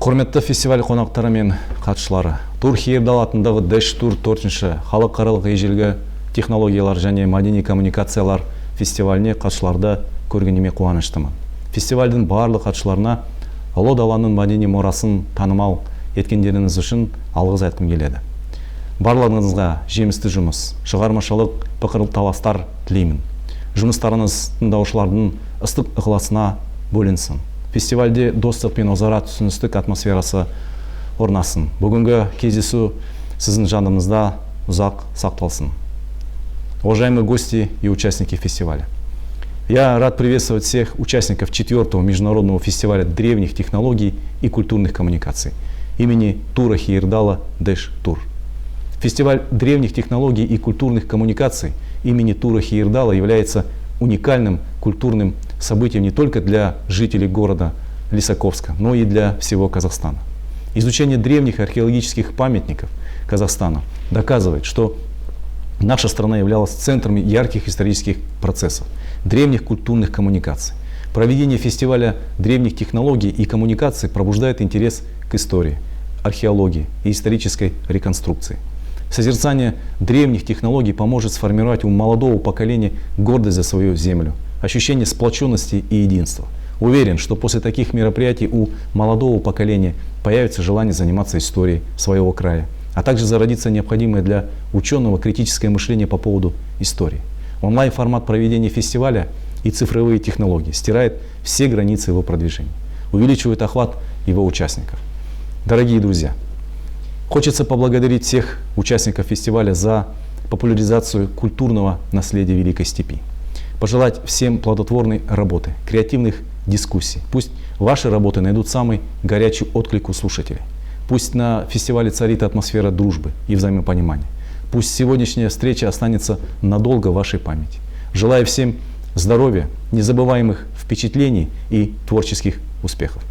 Құрметті фестиваль қонақтары мен қатысушылары, Тур Хейердал атындағы Дэш Тур 4-ші халықаралық ежелгі технологиялар және мәдени коммуникациялар фестиваліне қатысушыларды көргеніме қуаныштымын. Фестивальдің барлық қатысушыларына ұлы даланың мәдени мұрасын танымал еткендеріңіз үшін алғыс айтқым келеді. Барлығыңызға жемісті жұмыс, шығармашылық пікір-таластар тілеймін. Жұмыстарыңыз тыңдаушылардың ыстық ықыласына бөленсін. Фестивальде достық пен өзара түсіністік атмосферасы орнасын. Бүгінгі кездесу сіздің жаныңызда ұзақ сақталсын. Уважаемые гости и участники фестиваля, я рад приветствовать всех участников 4-го международного фестиваля древних технологий и культурных коммуникаций имени Тура Хейердала Дэш Тур. Фестиваль древних технологий и культурных коммуникаций имени Тура Хейердала является уникальным культурным событием не только для жителей города Лисаковска, но и для всего Казахстана. Изучение древних археологических памятников Казахстана доказывает, что наша страна являлась центром ярких исторических процессов, древних культурных коммуникаций. Проведение фестиваля древних технологий и коммуникаций пробуждает интерес к истории, археологии и исторической реконструкции. Созерцание древних технологий поможет сформировать у молодого поколения гордость за свою землю, ощущение сплоченности и единства. Уверен, что после таких мероприятий у молодого поколения появится желание заниматься историей своего края, а также зародится необходимое для ученого критическое мышление по поводу истории. Онлайн-формат проведения фестиваля и цифровые технологии стирает все границы его продвижения, увеличивает охват его участников. Дорогие друзья, хочется поблагодарить всех участников фестиваля за популяризацию культурного наследия Великой Степи. Пожелать всем плодотворной работы, креативных дискуссий. Пусть ваши работы найдут самый горячий отклик у слушателей. Пусть на фестивале царит атмосфера дружбы и взаимопонимания. Пусть сегодняшняя встреча останется надолго в вашей памяти. Желаю всем здоровья, незабываемых впечатлений и творческих успехов.